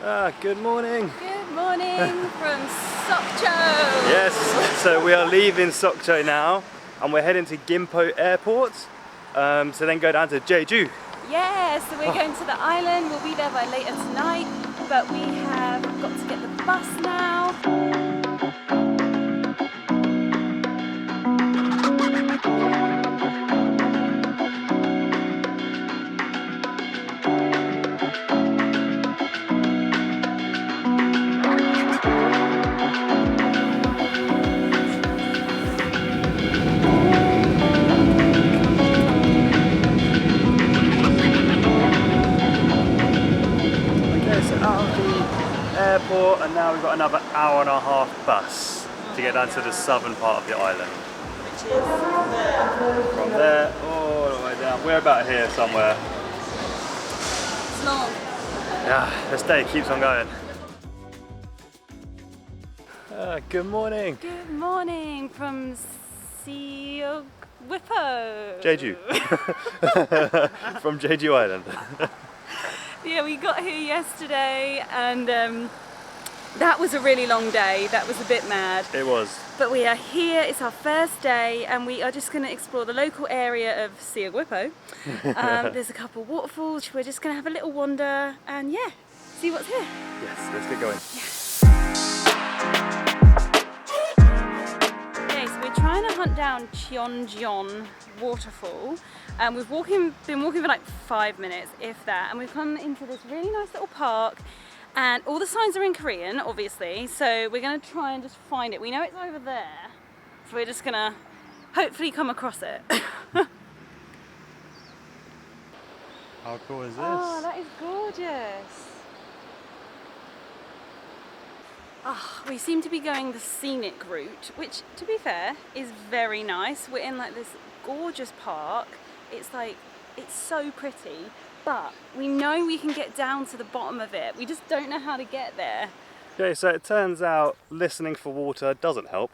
Good morning. Good morning from Sokcho. Yes, so we are leaving Sokcho now and we're heading to Gimpo Airport to then go down to JEJU. Yeah, so we're going to the island. We'll be there by later tonight, but we have got to get the bus now. Airport, and now we've got another hour and a half bus to get down to the southern part of the island. Which is there. From there all the way down. We're about here somewhere. It's long. Yeah, this day keeps on going. Good morning. Good morning from Seoul. JEJU. From JEJU Island. Yeah, we got here yesterday and that was a really long day. That was a bit mad. It was. But we are here, it's our first day and we are just going to explore the local area of Seoul. There's a couple of waterfalls, we're just going to have a little wander and yeah, see what's here. Yes, let's get going. Okay, so we're trying to hunt down Cheonjeon Waterfall. We've been walking for like 5 minutes, if that, and we've come into this really nice little park and all the signs are in Korean, obviously, so we're going to try and just find it. We know it's over there, so we're just going to hopefully come across it. How cool is this? Oh, that is gorgeous. Oh, we seem to be going the scenic route, which, to be fair, is very nice. We're in like this gorgeous park. It's like, it's so pretty, but we know we can get down to the bottom of it. We just don't know how to get there. Okay, so it turns out listening for water doesn't help.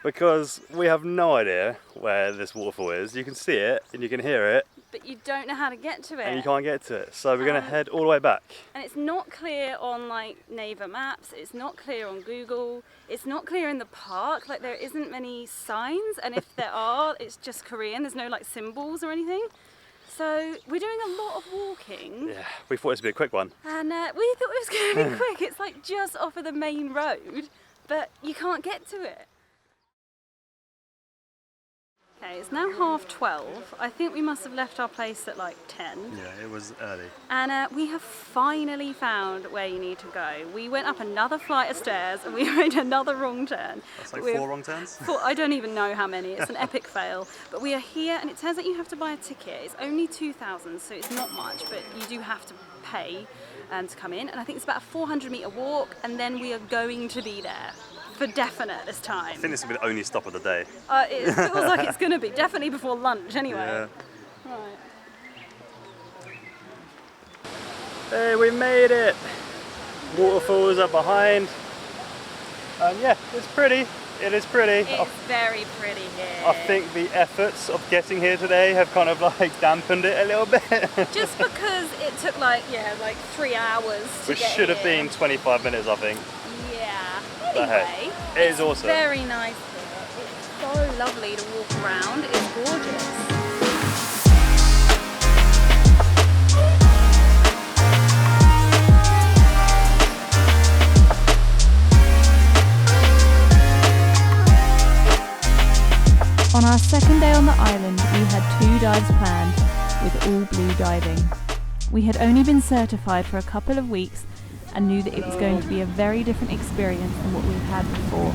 Because we have no idea where this waterfall is. You can see it and you can hear it, but you don't know how to get to it. And you can't get to it. So we're going to head all the way back. And it's not clear on like Naver Maps, it's not clear on Google, it's not clear in the park, like there isn't many signs, and if there are, it's just Korean, there's no like symbols or anything. So we're doing a lot of walking. Yeah, we thought this would be a quick one. And we thought it was going to be quick. It's like just off of the main road, but you can't get to it. Okay, it's now 12:30. I think we must have left our place at like 10. Yeah, it was early. And we have finally found where you need to go. We went up another flight of stairs and we made another wrong turn. That's like 4 wrong turns? I don't even know how many. It's an epic fail. But we are here and it turns out you have to buy a ticket. It's only 2,000, so it's not much, but you do have to pay to come in. And I think it's about a 400-meter walk and then we are going to be there. For definite this time. I think this will be the only stop of the day. It feels like it's going to be, definitely before lunch anyway. Yeah. Right. Hey, we made it! Waterfalls are behind. Yeah, it's pretty. It is pretty. It's very pretty here. I think the efforts of getting here today have kind of like dampened it a little bit. Just because it took like 3 hours to Which get should have here. been 25 minutes, I think. Yeah. But Anyway, hey, it is awesome. Very nice here. It's so lovely to walk around. It's gorgeous. On our second day on the island, we had 2 dives planned, with all blue diving. We had only been certified for a couple of weeks and knew that it was going to be a very different experience than what we've had before.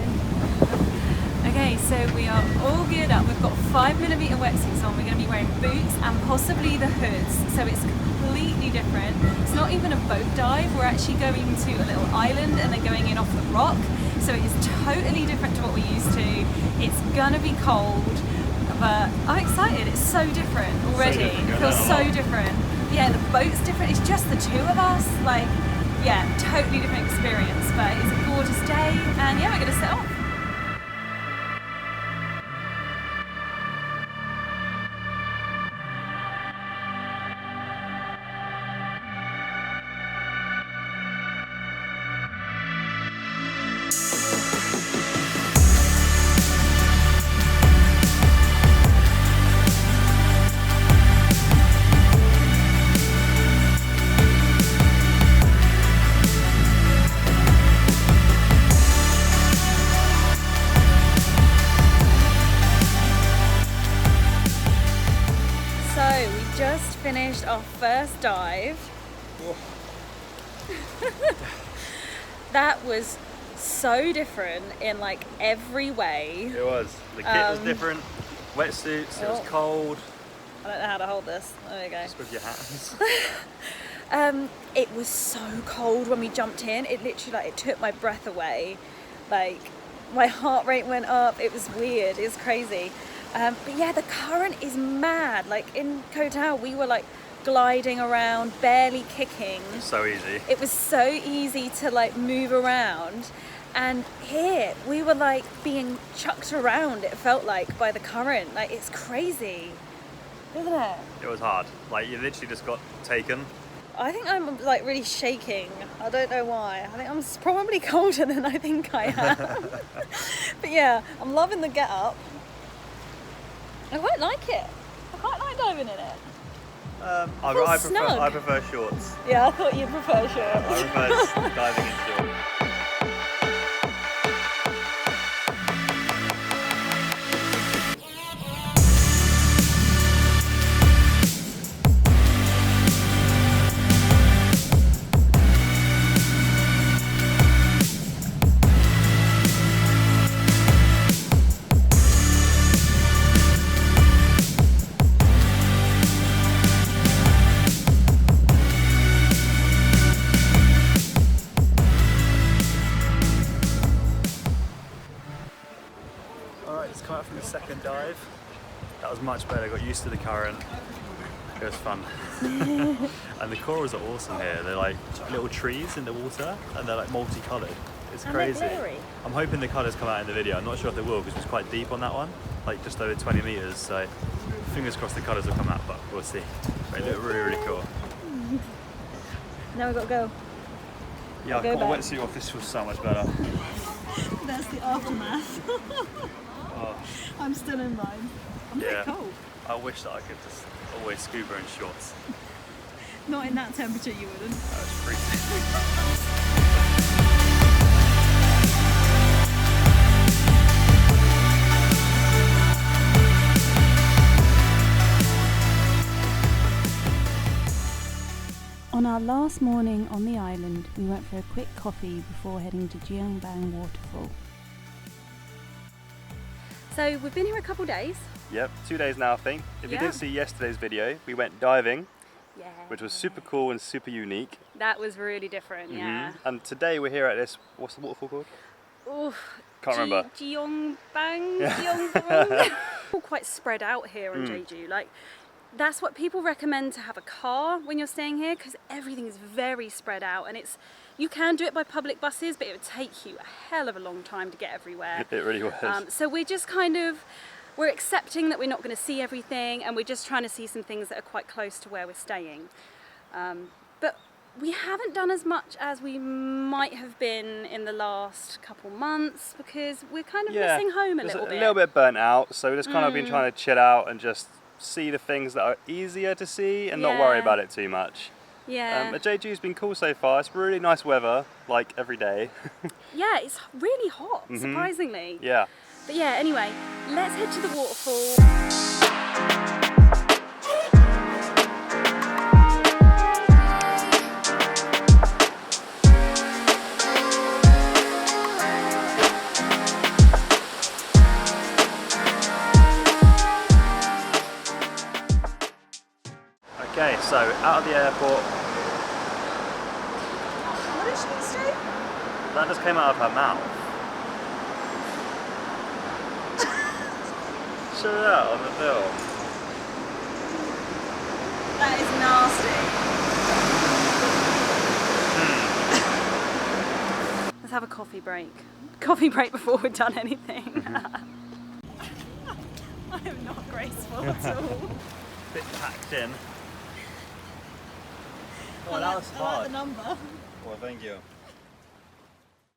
Okay, so we are all geared up. We've got 5mm wetsuits on. We're going to be wearing boots and possibly the hoods. So it's completely different. It's not even a boat dive. We're actually going to a little island and then going in off the rock. So it is totally different to what we're used to. It's going to be cold, but I'm excited. It's so different already. It feels so different. Yeah, the boat's different. It's just the 2 of us. Like, yeah, totally different experience. But it's a gorgeous day and yeah, we're going to set off. our first dive. That was so different in like every way. It was. The kit was different. Wetsuits, it was cold. I don't know how to hold this. There you go. Just with your hands. It was so cold when we jumped in. It literally like it took my breath away. Like my heart rate went up. It was weird. It was crazy. But yeah, the current is mad. Like in Koh Tao, we were like gliding around, barely kicking. So easy. It was so easy to like move around. And here we were like being chucked around, it felt like, by the current. Like it's crazy, isn't it? It was hard. Like you literally just got taken. I think I'm like really shaking. I don't know why. I think I'm probably colder than I think I am. But yeah, I'm loving the get up. I quite like it. I quite like diving in it. I prefer shorts. Yeah, I thought you'd prefer shorts. I prefer diving in shorts. Come out from the second dive. That was much better. Got used to the current. It was fun. And the corals are awesome here. They're like little trees in the water, and they're like multicolored. It's crazy. I'm hoping the colours come out in the video. I'm not sure if they will because it was quite deep on that one, like just over 20 meters. So fingers crossed the colours will come out, but we'll see. They look really, really cool. Now we've got to go. Yeah, I got a wetsuit off. This feels so much better. That's the aftermath. Oh. I'm still in mine. I'm pretty cold. I wish that I could just always scuba in shorts. Not in that temperature, you wouldn't. That's freezing. On our last morning on the island, we went for a quick coffee before heading to Jeongbang Waterfall. So we've been here a couple days. Yep, 2 days now I think. If you didn't see yesterday's video, we went diving, which was super cool and super unique. That was really different, yeah. And today we're here at this, what's the waterfall called? Oof. Can't remember. Jeongbang. All quite spread out here on JEJU. Like, that's what people recommend, to have a car when you're staying here, because everything is very spread out, and you can do it by public buses, but it would take you a hell of a long time to get everywhere. It really was. So we're just we're accepting that we're not going to see everything, and we're just trying to see some things that are quite close to where we're staying. But we haven't done as much as we might have been in the last couple months, because we're kind of missing home a little bit. A little bit burnt out, so we've just kind of been trying to chill out and just see the things that are easier to see and not worry about it too much. Yeah. JEJU's been cool so far. It's really nice weather, like every day. Yeah, it's really hot, surprisingly. Yeah. But yeah, anyway, let's head to the waterfall. Okay, so out of the airport. What did she say? That just came out of her mouth. Show that on the film. That is nasty. Let's have a coffee break. Coffee break before we've done anything. I am not graceful at all. Bit packed in. Oh, that was hard. I like the number. Well, thank you.